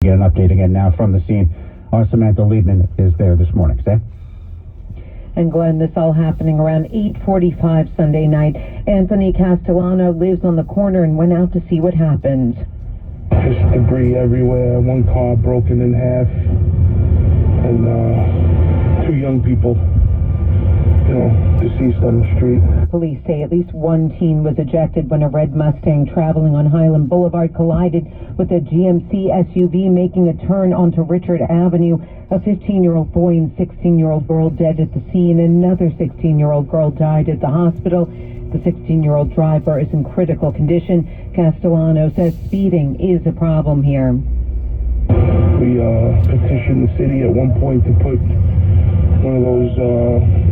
Get an update again now from the scene. Our Samantha Liebman is there this morning. Sam? And Glenn, this all happening around 8:45 Sunday night. Anthony Castellano lives on the corner and went out to see what happened. Just debris everywhere. One car broken in half, and two young people, deceased on the street. Police say at least one teen was ejected when a red Mustang traveling on Highland Boulevard collided with a GMC SUV making a turn onto Richard Avenue. A 15-year-old boy and 16-year-old girl dead at the scene. Another 16-year-old girl died at the hospital. The 16-year-old driver is in critical condition. Castellano says speeding is a problem here. We petitioned the city at one point to put one of those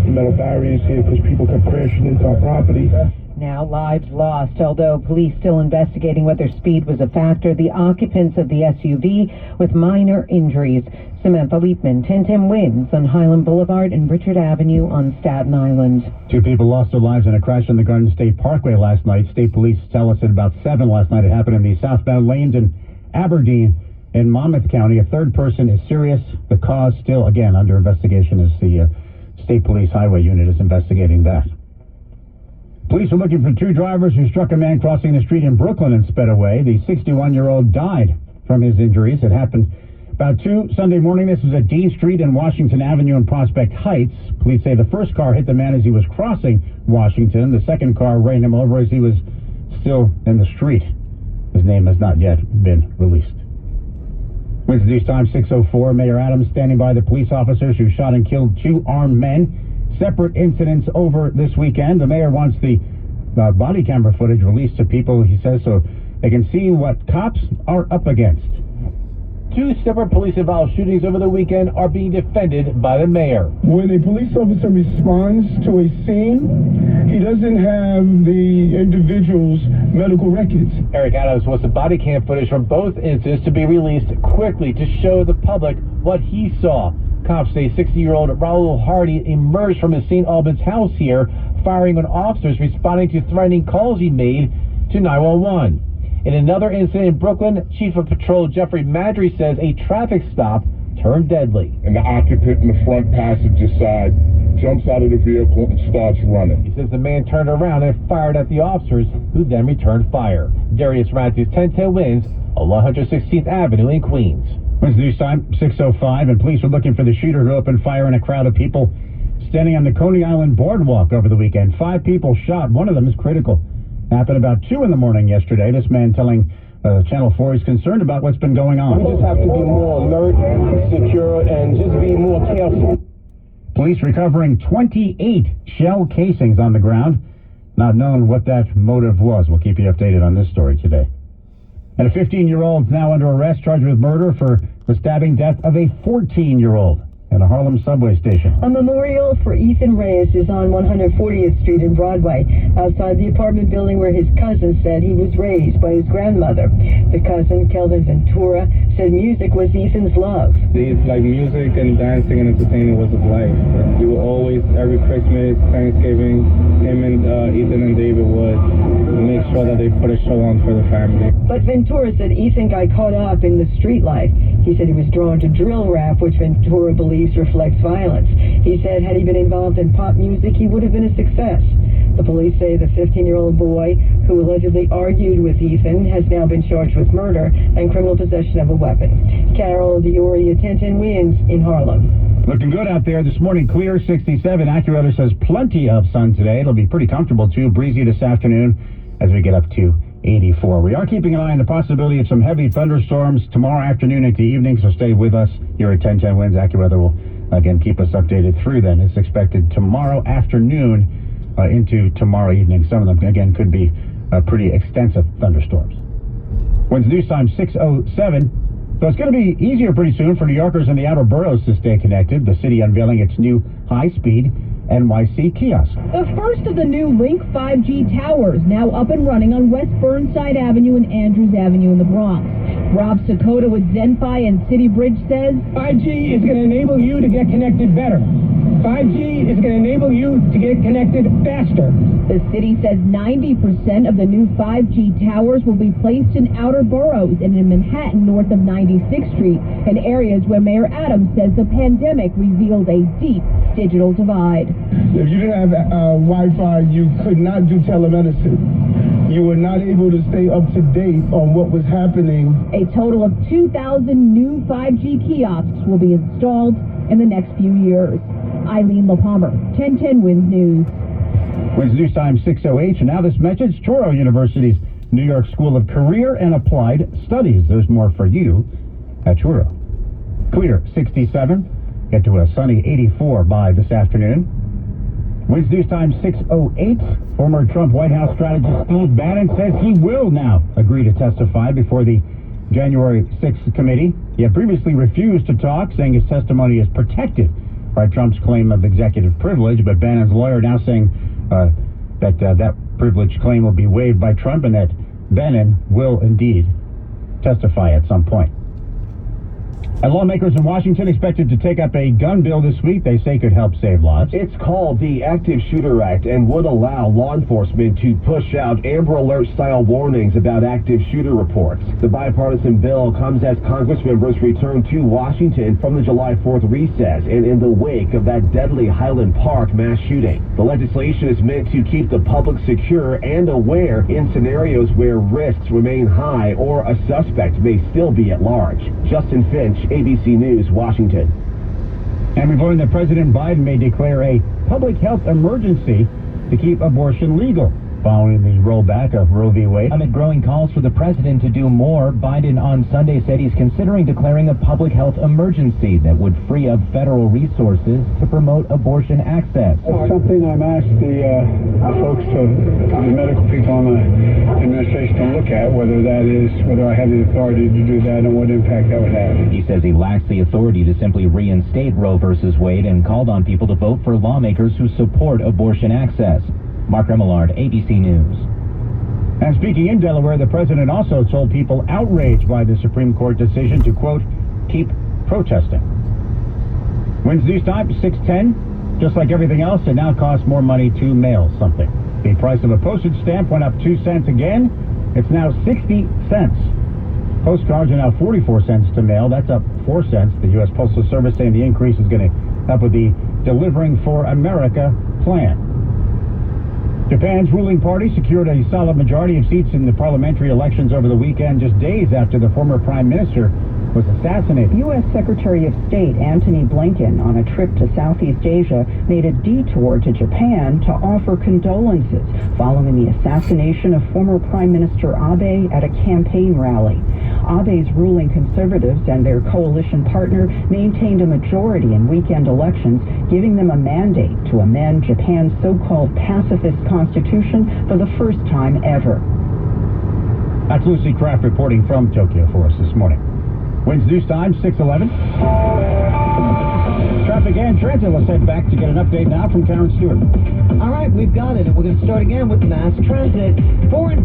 metal barriers here because people kept crashing into our property. Now lives lost, although police still investigating whether speed was a factor. The occupants of the SUV with minor injuries. Samantha Liebman, 1010 Winds on Highland Boulevard and Richard Avenue on Staten Island. 2 people lost their lives in a crash on the Garden State Parkway last night. State police tell us at about 7 last night. It happened in the southbound lanes in Aberdeen in Monmouth County. A third person is serious. The cause still, again, under investigation as the State Police Highway Unit is investigating that. Police are looking for 2 drivers who struck a man crossing the street in Brooklyn and sped away. The 61-year-old died from his injuries. It happened about 2 Sunday morning. This was at Dean Street and Washington Avenue in Prospect Heights. Police say the first car hit the man as he was crossing Washington. The second car ran him over as he was still in the street. His name has not yet been released. Wednesday News Time 6:04. Mayor Adams standing by the police officers who shot and killed 2 armed men. Separate incidents over this weekend. The mayor wants the body camera footage released to people, he says, so they can see what cops are up against. 2 separate police-involved shootings over the weekend are being defended by the mayor. When a police officer responds to a scene, he doesn't have the individual's medical records. Eric Adams wants the body cam footage from both incidents to be released quickly to show the public what he saw. Cops say 60-year-old Raul Hardy emerged from his St. Albans house here, firing on officers responding to threatening calls he made to 911. In another incident in Brooklyn, Chief of Patrol Jeffrey Madry says a traffic stop turned deadly. And the occupant in the front passenger side jumps out of the vehicle and starts running. He says the man turned around and fired at the officers, who then returned fire. Darius Rantis, 1010 Winds, on 116th Avenue in Queens. Wednesday News Time 6:05, and police are looking for the shooter who opened fire in a crowd of people standing on the Coney Island boardwalk over the weekend. 5 people shot. One of them is critical. Happened about 2 in the morning yesterday. This man telling Channel 4 he's concerned about what's been going on. We just have to be more alert, secure, and just be more careful. Police recovering 28 shell casings on the ground. Not known what that motive was. We'll keep you updated on this story today. And a 15-year-old is now under arrest, charged with murder for the stabbing death of a 14-year-old at a Harlem subway station. A memorial for Ethan Reyes is on 140th Street in Broadway, outside the apartment building where his cousin said he was raised by his grandmother. The cousin, Kelvin Ventura, said music was Ethan's love. Like music and dancing and entertainment was his life. We were always, every Christmas, Thanksgiving, him and Ethan and David would make sure that they put a show on for the family. But Ventura said Ethan got caught up in the street life. He said he was drawn to drill rap, which Ventura believes reflects violence. He said had he been involved in pop music, he would have been a success. The police say the 15-year-old boy who allegedly argued with Ethan has now been charged with murder and criminal possession of a weapon. Carol Diori, 1010 Winds in Harlem. Looking good out there this morning. Clear 67. AccuWeather says plenty of sun today. It'll be pretty comfortable too. Breezy this afternoon as we get up to 84. We are keeping an eye on the possibility of some heavy thunderstorms tomorrow afternoon into evening, so stay with us here at 1010 Winds. AccuWeather will again keep us updated through then. It's expected tomorrow afternoon into tomorrow evening. Some of them again could be pretty extensive thunderstorms. Wednesday News Time 6:07. So it's going to be easier pretty soon for New Yorkers in the outer boroughs to stay connected. The city unveiling its new high-speed NYC kiosk. The first of the new Link 5G towers now up and running on West Burnside Avenue and Andrews Avenue in the Bronx. Rob Sakota with Zenfi and City Bridge says 5G is going to enable you to get connected better. 5G is going to enable you to get connected faster. The city says 90% of the new 5G towers will be placed in outer boroughs and in Manhattan north of 96th Street, in areas where Mayor Adams says the pandemic revealed a deep digital divide. If you didn't have Wi-Fi, you could not do telemedicine. You were not able to stay up to date on what was happening. A total of 2,000 new 5G kiosks will be installed in the next few years. Eileen LaPalmer, 1010 WINS News. WINS News Time 6:08, and now this message, Touro University's New York School of Career and Applied Studies. There's more for you at Touro. Clear 67, get to a sunny 84 by this afternoon. WINS News Time 6:08, former Trump White House strategist Steve Bannon says he will now agree to testify before the January 6th committee. He had previously refused to talk, saying his testimony is protected by Trump's claim of executive privilege, but Bannon's lawyer now saying that privilege claim will be waived by Trump and that Bannon will indeed testify at some point. And lawmakers in Washington expected to take up a gun bill this week they say could help save lives. It's called the Active Shooter Act and would allow law enforcement to push out Amber Alert-style warnings about active shooter reports. The bipartisan bill comes as Congress members return to Washington from the July 4th recess and in the wake of that deadly Highland Park mass shooting. The legislation is meant to keep the public secure and aware in scenarios where risks remain high or a suspect may still be at large. Justin Finch, ABC News, Washington. And we've learned that President Biden may declare a public health emergency to keep abortion legal, following the rollback of Roe v. Wade. Amid growing calls for the president to do more, Biden on Sunday said he's considering declaring a public health emergency that would free up federal resources to promote abortion access. It's something I've asked the folks, the medical people on the administration to look at, whether I have the authority to do that and what impact that would have. He says he lacks the authority to simply reinstate Roe versus Wade and called on people to vote for lawmakers who support abortion access. Mark Remillard, ABC News. And speaking in Delaware, the president also told people outraged by the Supreme Court decision to, quote, keep protesting. WINS News Time, 6:10. Just like everything else, it now costs more money to mail something. The price of a postage stamp went up 2 cents again. It's now 60 cents. Postcards are now 44 cents to mail. That's up 4 cents. The U.S. Postal Service saying the increase is going to help with the Delivering for America plan. Japan's ruling party secured a solid majority of seats in the parliamentary elections over the weekend, just days after the former prime minister was assassinated. U.S. Secretary of State Antony Blinken, on a trip to Southeast Asia, made a detour to Japan to offer condolences following the assassination of former Prime Minister Abe at a campaign rally. Abe's ruling conservatives and their coalition partner maintained a majority in weekend elections, giving them a mandate to amend Japan's so-called pacifist constitution for the first time ever. That's Lucy Kraft reporting from Tokyo for us this morning. WINS News Time, 6:11. Traffic and transit. Let's head back to get an update now from Karen Stewart. All right, we've got it, and we're going to start again with mass transit. 4 and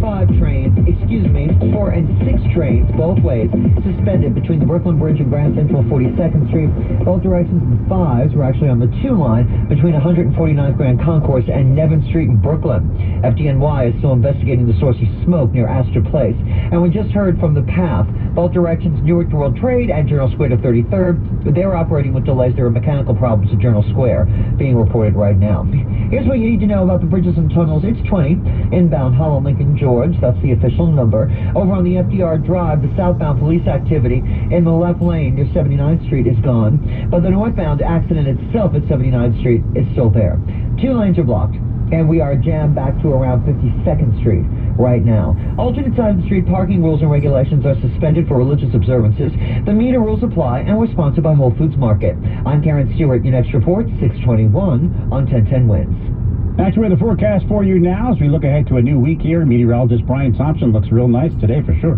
6 trains, both ways, suspended between the Brooklyn Bridge and Grand Central 42nd Street. Both directions of the 5s were actually on the 2 line between 149th Grand Concourse and Nevin Street in Brooklyn. FDNY is still investigating the source of smoke near Astor Place. And we just heard from the PATH. Both directions, Newark to World Trade and Journal Square to 33rd, they were operating with delays. There were mechanical problems at Journal Square being reported right now. Here's what you need to know about the bridges and tunnels. It's 20 inbound Holland Lincoln George. That's the official number. Over on the FDR Drive, the southbound police activity in the left lane near 79th Street is gone, but the northbound accident itself at 79th Street is still there. 2 lanes are blocked, and we are jammed back to around 52nd Street right now. Alternate side of the street parking rules and regulations are suspended for religious observances. The meter rules apply, and we're sponsored by Whole Foods Market. I'm Karen Stewart. Your next report, 6:21 on 1010 WINS. That's where the forecast for you now as we look ahead to a new week here. Meteorologist Brian Thompson looks real nice today for sure.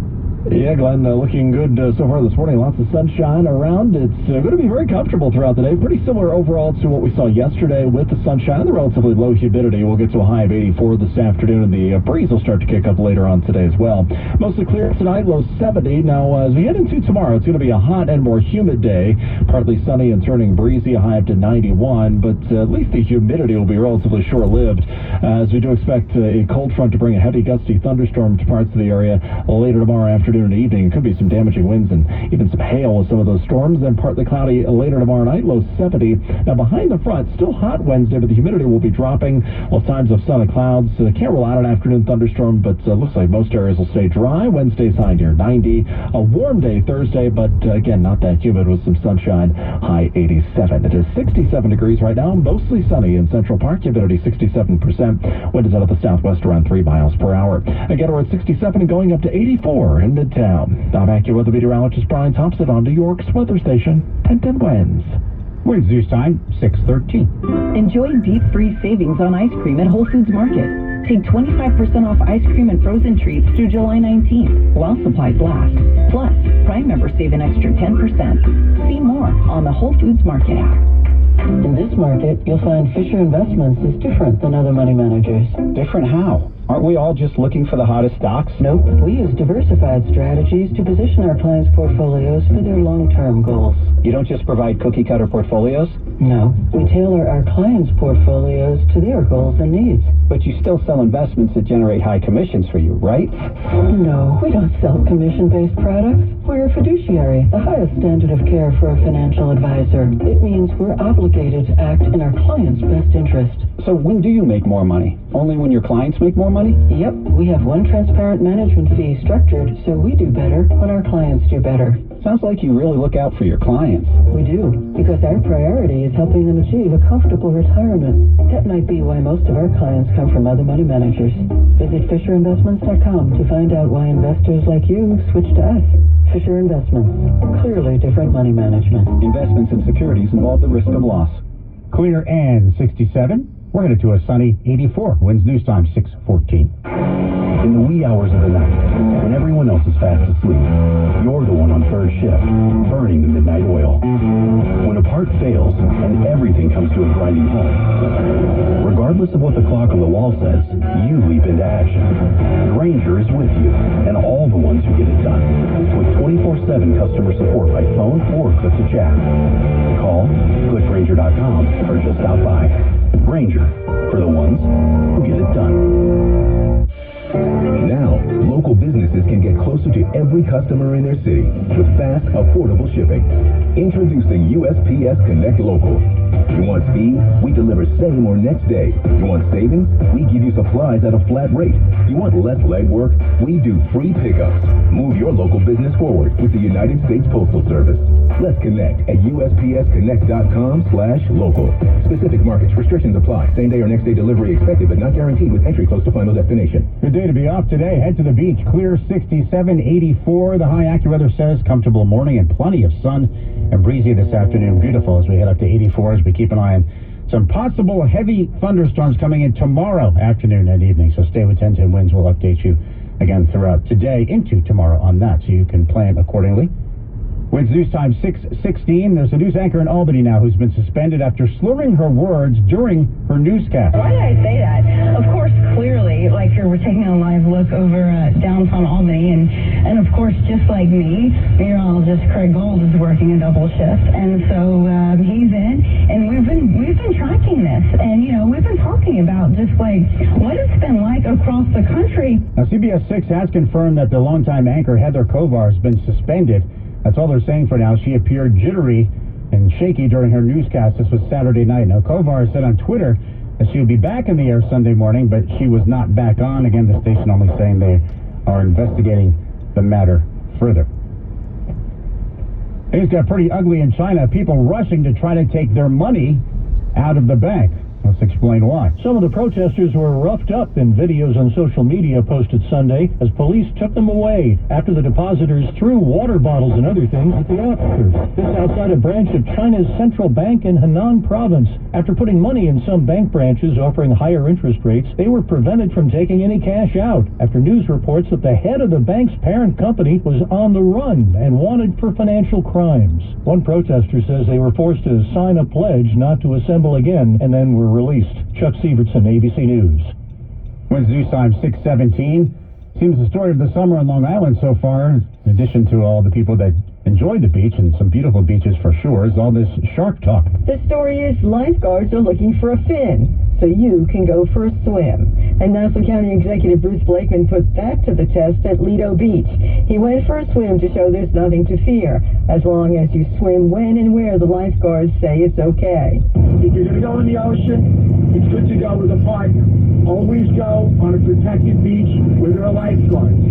Yeah, Glenn, looking good so far this morning. Lots of sunshine around. It's going to be very comfortable throughout the day. Pretty similar overall to what we saw yesterday with the sunshine and the relatively low humidity. We'll get to a high of 84 this afternoon, and the breeze will start to kick up later on today as well. Mostly clear tonight, low 70. Now, as we head into tomorrow, it's going to be a hot and more humid day. Partly sunny and turning breezy, a high up to 91, but at least the humidity will be relatively short-lived, as we do expect a cold front to bring a heavy, gusty thunderstorm to parts of the area later tomorrow afternoon and evening. Could be some damaging winds and even some hail with some of those storms. Then partly cloudy later tomorrow night, low 70. Now behind the front, still hot Wednesday, but the humidity will be dropping with times of sun and clouds. Can't rule out an afternoon thunderstorm, but looks like most areas will stay dry. Wednesday's high near 90. A warm day Thursday, but again, not that humid with some sunshine. High 87. It is 67 degrees right now, mostly sunny in Central Park. Humidity 67%. Wind is out of the southwest around 3 miles per hour. Again, we're at 67 and going up to 84 in Midtown. I'm AccuWeather meteorologist Brian Thompson on New York's weather station, 1010 Winds. Winds news time, 6:13. Enjoy deep freeze savings on ice cream at Whole Foods Market. Take 25% off ice cream and frozen treats through July 19th, while supplies last. Plus, Prime members save an extra 10%. See more on the Whole Foods Market app. In this market, you'll find Fisher Investments is different than other money managers. Different how? Aren't we all just looking for the hottest stocks? Nope. We use diversified strategies to position our clients' portfolios for their long-term goals. You don't just provide cookie-cutter portfolios? No. We tailor our clients' portfolios to their goals and needs. But you still sell investments that generate high commissions for you, right? No, we don't sell commission-based products. We're a fiduciary, the highest standard of care for a financial advisor. It means we're obligated to act in our clients' best interest. So when do you make more money? Only when your clients make more money? Yep. We have one transparent management fee structured so we do better when our clients do better. Sounds like you really look out for your clients. We do, because our priority is helping them achieve a comfortable retirement. That might be why most of our clients come from other money managers. Visit FisherInvestments.com to find out why investors like you switch to us. Fisher Investments. Clearly different money management. Investments in securities involve the risk of loss. Clear and 67. We're headed to a sunny 84. Winds news time, 6:14. In the wee hours of the night, when everyone else is fast asleep, you're the one on third shift, burning the midnight oil. When a part fails and everything comes to a grinding halt, regardless of what the clock on the wall says, you leap into action. Grainger is with you, and all the ones who get it done. With 24/7 customer support by phone or click to chat. Call, click Grainger.com, or just stop by. Grainger, for the ones who get it done. Now, local businesses can get closer to every customer in their city with fast, affordable shipping. Introducing USPS Connect Local. You want speed? We deliver same or next day. You want savings? We give you supplies at a flat rate. You want less legwork? We do free pickups. Move your local business forward with the United States Postal Service. Let's connect at USPSConnect.com/local. Specific markets. Restrictions apply. Same day or next day delivery expected, but not guaranteed with entry close to final destination. Good day to be off today. Head to the beach. Clear 67, 84. The high AccuWeather says comfortable morning and plenty of sun and breezy this afternoon. Beautiful as we head up to 84 as we keep an eye on some possible heavy thunderstorms coming in tomorrow afternoon and evening. So stay with 1010 Winds. We'll update you again throughout today into tomorrow on that so you can plan accordingly. Winds news time 6:16. There's a news anchor in Albany now who's been suspended after slurring her words during her newscast. Why did I say that? Of course, clearly, like we're taking a live look over downtown Albany, and of course, just like me, meteorologist Craig Gold is working a double shift, and so he's in, and we've been tracking this, and we've been talking about just like what it's been like across the country. Now, CBS 6 has confirmed that the longtime anchor Heather Kovar has been suspended. That's all they're saying for now. She appeared jittery and shaky during her newscast. This was Saturday night. Now, Kovar said on Twitter that she would be back in the air Sunday morning, but she was not back on. Again, the station only saying they are investigating the matter further. Things got pretty ugly in China. People rushing to try to take their money out of the bank. Well, explain why. Some of the protesters were roughed up in videos on social media posted Sunday as police took them away after the depositors threw water bottles and other things at the officers. This outside a branch of China's central bank in Henan province. After putting money in some bank branches offering higher interest rates, they were prevented from taking any cash out after news reports that the head of the bank's parent company was on the run and wanted for financial crimes. One protester says they were forced to sign a pledge not to assemble again and then were released. Chuck Sievertson, ABC News. When's news time 6:17? Seems the story of the summer on Long Island so far, in addition to all the people that enjoyed the beach, and some beautiful beaches for sure, is all this shark talk. The story is lifeguards are looking for a fin, so you can go for a swim. And Nassau County Executive Bruce Blakeman put that to the test at Lido Beach. He went for a swim to show there's nothing to fear, as long as you swim when and where the lifeguards say it's okay. If you're going to go in the ocean, it's good to go with a partner. Always go on a protected beach where there are lifeguards.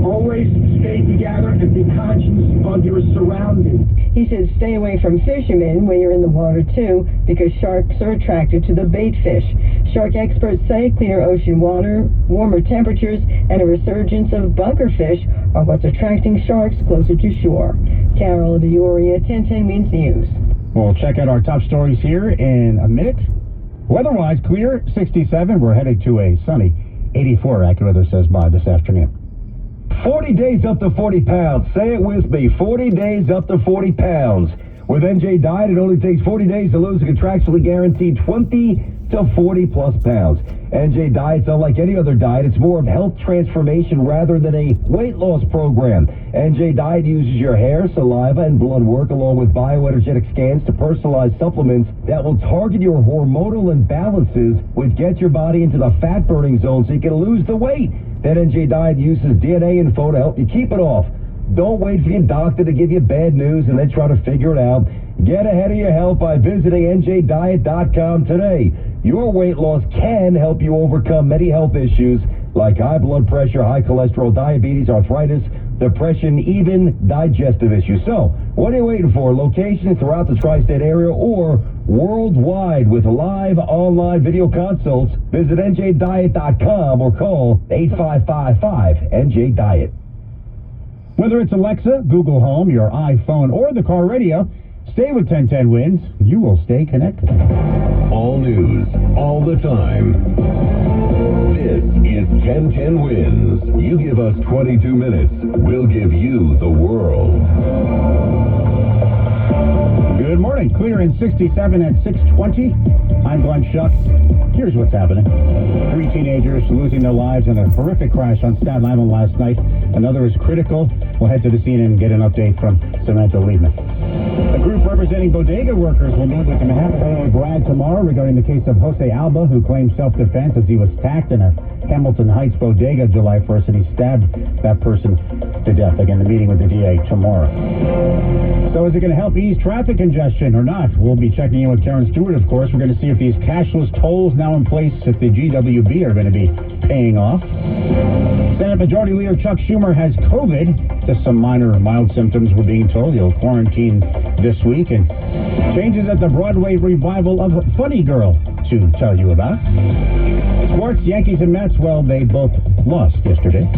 Always stay together and be conscious of your surroundings. He said stay away from fishermen when you're in the water too, because sharks are attracted to the bait fish. Shark experts say cleaner ocean water, warmer temperatures, and a resurgence of buggerfish are what's attracting sharks closer to shore. Carol Dioria, 1010 Wins News. We'll check out our top stories here in a minute. Weather-wise, clear, 67. We're headed to a sunny 84, AccuWeather says by this afternoon. 40 days up to 40 pounds. Say it with me. 40 days up to 40 pounds. With NJ Diet, it only takes 40 days to lose a contractually guaranteed 20 to 40 plus pounds. NJ Diet's unlike any other diet. It's more of health transformation rather than a weight loss program. NJ Diet uses your hair, saliva, and blood work along with bioenergetic scans to personalize supplements that will target your hormonal imbalances, which get your body into the fat burning zone so you can lose the weight. Then NJ Diet uses DNA info to help you keep it off. Don't wait for your doctor to give you bad news and then try to figure it out. Get ahead of your health by visiting njdiet.com today. Your weight loss can help you overcome many health issues like high blood pressure, high cholesterol, diabetes, arthritis, depression, even digestive issues. So, what are you waiting for? Locations throughout the tri-state area or worldwide with live online video consults. Visit njdiet.com or call 8555-NJ-DIET. Whether it's Alexa, Google Home, your iPhone, or the car radio, stay with 1010 Wins. You will stay connected. All news, all the time. This is 1010 Wins. You give us 22 minutes, we'll give you the world. Good morning. Clear in 67 at 6:20. I'm Glenn Schuck. Here's what's happening. 3 teenagers losing their lives in a horrific crash on Staten Island last night. Another is critical. We'll head to the scene and get an update from Samantha Liebman. A group representing bodega workers will meet with the Manhattan Bragg tomorrow regarding the case of Jose Alba, who claimed self-defense as he was attacked in a Hamilton Heights bodega July 1st, and he stabbed that person to death. Again, the meeting with the DA tomorrow. So is it going to help ease traffic congestion or not? We'll be checking in with Karen Stewart, of course. We're going to see if these cashless tolls now in place at the GWB are going to be paying off. Senate Majority Leader Chuck Schumer has COVID. Just some minor mild symptoms, we're being told. He'll quarantine this week. And changes at the Broadway revival of Funny Girl to tell you about. Sports, Yankees and Mets, well, they both lost yesterday.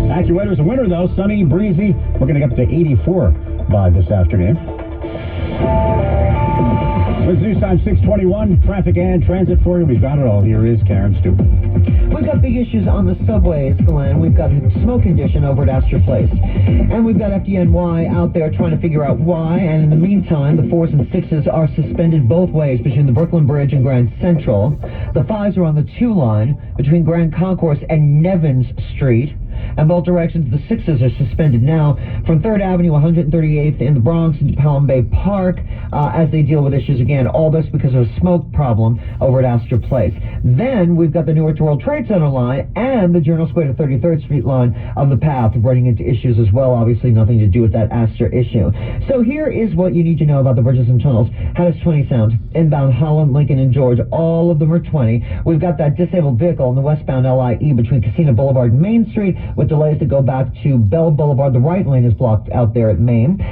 AccuWeather's a winner, though. Sunny, breezy. We're going to get up to 84 by this afternoon. With news time 6:21, traffic and transit for you. We've got it all. Here is Karen Stewart. We've got big issues on the subways, Glenn. We've got a smoke condition over at Astor Place. And we've got FDNY out there trying to figure out why. And in the meantime, the 4s and 6s are suspended both ways between the Brooklyn Bridge and Grand Central. The 5s are on the 2 line between Grand Concourse and Nevins Street. And both directions, the 6s are suspended now from 3rd Avenue, 138th in the Bronx into Pelham Bay Park as they deal with issues again. All this because of a smoke problem over at Astor Place. Then we've got the Newark World Trade Center line and the Journal Square to 33rd Street line of the path running into issues as well. Obviously nothing to do with that Astor issue. So here is what you need to know about the bridges and tunnels. How does 20 sound? Inbound Holland, Lincoln, and George, all of them are 20. We've got that disabled vehicle on the westbound LIE between Casino Boulevard and Main Street with delays to go back to Bell Boulevard. The right lane is blocked out there at Main.